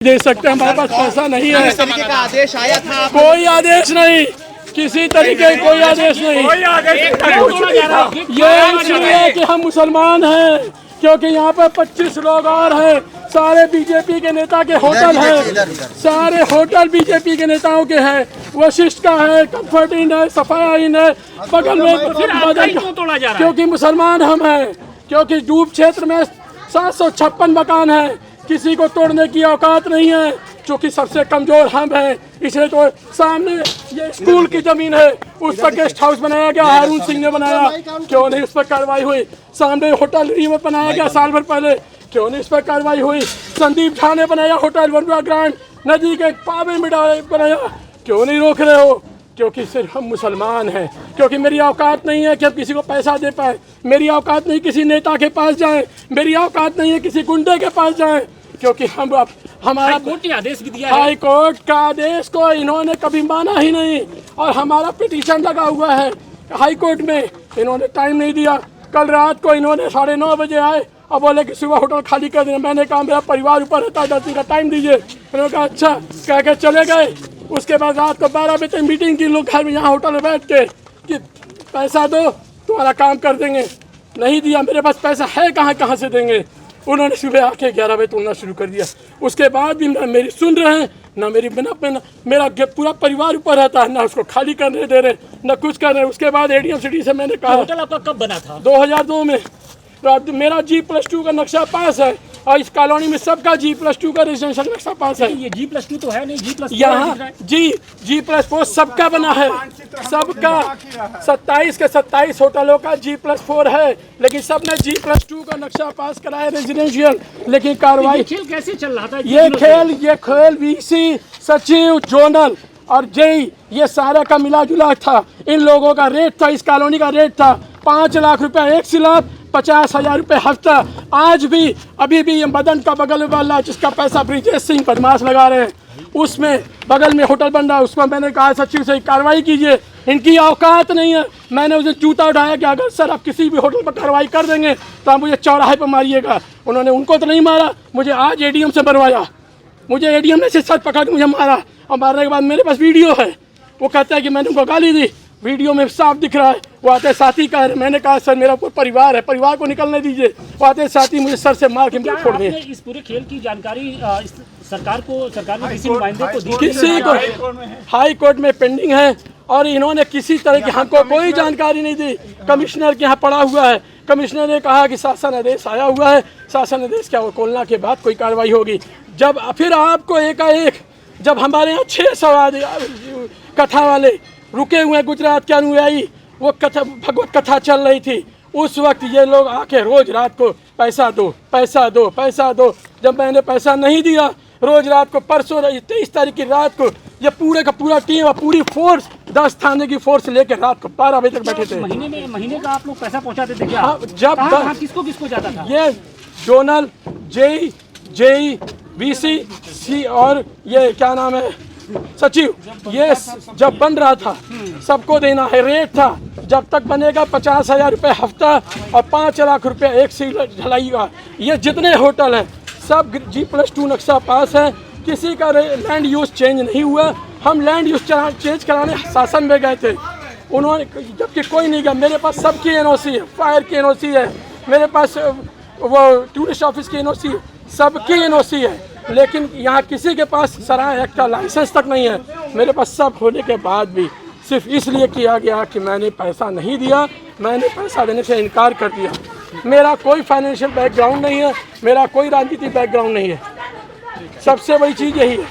दे सकते, हमारे पास पैसा नहीं है। इस तरीके का आदेश आया था? कोई आदेश नहीं, किसी तरीके का कोई आदेश नहीं। ये इसलिए कि हम मुसलमान हैं, क्योंकि यहाँ पर 25 लोग और हैं, सारे बीजेपी के नेता के होटल हैं, सारे होटल बीजेपी के नेताओं के हैं। वशिष्ठ का है, कम्फर्ट इन है, सफाया इन है, बगल में तोड़ा जा रहा है। क्योंकि मुसलमान हम हैं, क्योंकि डूब क्षेत्र में 756 मकान हैं, किसी को तोड़ने की औकात नहीं है, क्योंकि सबसे कमजोर हम हैं। इसलिए तो सामने ये स्कूल की जमीन है, उस पर गेस्ट हाउस बनाया गया, हारून सिंह ने बनाया, क्यों नहीं उस पर कार्रवाई हुई? सामने होटल रिवर बनाया गया साल भर पहले, क्यों नहीं इस पर कार्रवाई हुई? संदीप झा ने बनाया होटल वरुणा ग्रांड नदी के पावे में बनाया, क्यों नहीं रोक रहे हो? क्योंकि सिर्फ हम मुसलमान हैं, क्योंकि मेरी औकात नहीं है कि हम किसी को पैसा दे पाए, मेरी औकात नहीं किसी नेता के पास जाएं, मेरी औकात नहीं है किसी गुंडे के पास जाएं, क्योंकि हम हमारा हाई कोर्ट ने आदेश भी दिया है। हाई कोर्ट का आदेश को इन्होंने कभी माना ही नहीं, और हमारा पिटीशन लगा हुआ है हाई कोर्ट में, इन्होंने टाइम नहीं दिया। कल रात को इन्होंने 9:30 बजे आए और बोले कि सुबह होटल खाली कर देना। मैंने कहा मेरा परिवार ऊपर रहता है, 10 दिन का टाइम दीजिए। उन्होंने कहा अच्छा, कह के चले गए। उसके बाद रात को 12 बजे मीटिंग की लोग घर में, यहाँ होटल में बैठ के कि पैसा दो तुम्हारा काम कर देंगे। नहीं दिया, मेरे पास पैसा है कहाँ से देंगे? उन्होंने सुबह आके 11 बजे तोड़ना शुरू कर दिया। उसके बाद भी ना मेरी सुन रहे हैं, ना मेरी मेरा पूरा परिवार ऊपर रहता है, ना उसको खाली करने दे रहे, ना कुछ कर रहे। उसके बाद एडीएम सिटी से मैंने कहा, होटल आपका कब बना था? 2002 में। तो मेरा G+2 का नक्शा पास है, और इस कॉलोनी में सबका G+2 का रेजिडेंशियल नक्शा पास है। ये G+2 तो है नहीं, G+4 यहाँ G+4 सबका बना है, सबका 27 के 27 होटलों का G+4 है, लेकिन सबने G+2 का नक्शा पास कराया रेजिडेंशियल। लेकिन कार्रवाई, खेल कैसे चल रहा था? ये खेल VC, सचिव, जोनल और जेई, ये सारा का मिला जुला था। इन लोगों का रेट था, इस कॉलोनी का रेट था 5 लाख रुपए एक स्लैब, 50,000 रुपये हफ्ता। आज भी अभी भी ये मदन का बगल वाला जिसका पैसा ब्रिजेश सिंह बदमाश लगा रहे हैं, उसमें बगल में होटल बन रहा है, उसमें मैंने कहा सचिव से कार्रवाई कीजिए, इनकी औकात नहीं है। मैंने उसे जूता उठाया कि अगर सर आप किसी भी होटल पर कार्रवाई कर देंगे तो आप मुझे चौराहे पर मारिएगा। उन्होंने उनको तो नहीं मारा, मुझे आज एडीएम से मरवाया। मुझे एडीएम ने सर पकड़ के मुझे मारा, और मारने के बाद मेरे पास वीडियो है। वो कहता है कि मैंने उनको गाली दी, वीडियो में साफ दिख रहा है। वो आते साथी कह रहे, मैंने कहा सर मेरा कोई परिवार है, परिवार को निकलने दीजिए। वो आते साथी मुझे सर से मार के छोड़ दिए। इस पूरे खेल की जानकारी सरकार ने किसी नुमाइंदे को दी? किसी को हाई कोर्ट में पेंडिंग है, और इन्होंने किसी तरह की हमको कोई जानकारी नहीं दी। कमिश्नर के यहाँ पड़ा हुआ है, कमिश्नर ने कहा कि शासन आदेश आया हुआ है, शासन आदेश क्या वो खोलना के बाद कोई कार्रवाई होगी। जब फिर आपको एकाएक, जब हमारे यहाँ 600 कथा वाले रुके हुए गुजरात के अनुयायी, वो कथा भगवत कथा चल रही थी, उस वक्त ये लोग आके रोज रात को पैसा दो पैसा दो पैसा दो। जब मैंने पैसा नहीं दिया, रोज रात को, परसों 23 तारीख की रात को, ये पूरे का पूरा टीम और पूरी फोर्स 10 थाने की फोर्स लेकर रात को 12 बजे तक बैठे थे। महीने का आप लोग पैसा पहुंचाते थे क्या? हाँ, जब किसको जाता था? ये जोनल, जेई, VC और ये क्या नाम है सचिव, ये जब बन रहा था सबको देना है, रेट था जब तक बनेगा 50,000 रुपये हफ्ता और 5 लाख रुपये एक सीट ढलाई का। ये जितने होटल हैं सब G+2 नक्शा पास है, किसी का लैंड यूज चेंज नहीं हुआ। हम लैंड यूज चेंज कराने शासन में गए थे, उन्होंने, जबकि कोई नहीं गया। मेरे पास सबकी NOC है, फायर की NOC है, मेरे पास वो टूरिस्ट ऑफिस की NOC, सबकी NOC है, लेकिन यहाँ किसी के पास सराय एक्ट का लाइसेंस तक नहीं है। मेरे पास सब होने के बाद भी सिर्फ इसलिए किया गया कि मैंने पैसा नहीं दिया, मैंने पैसा देने से इनकार कर दिया। मेरा कोई फाइनेंशियल बैकग्राउंड नहीं है, मेरा कोई राजनीतिक बैकग्राउंड नहीं है, सबसे बड़ी चीज़ यही है।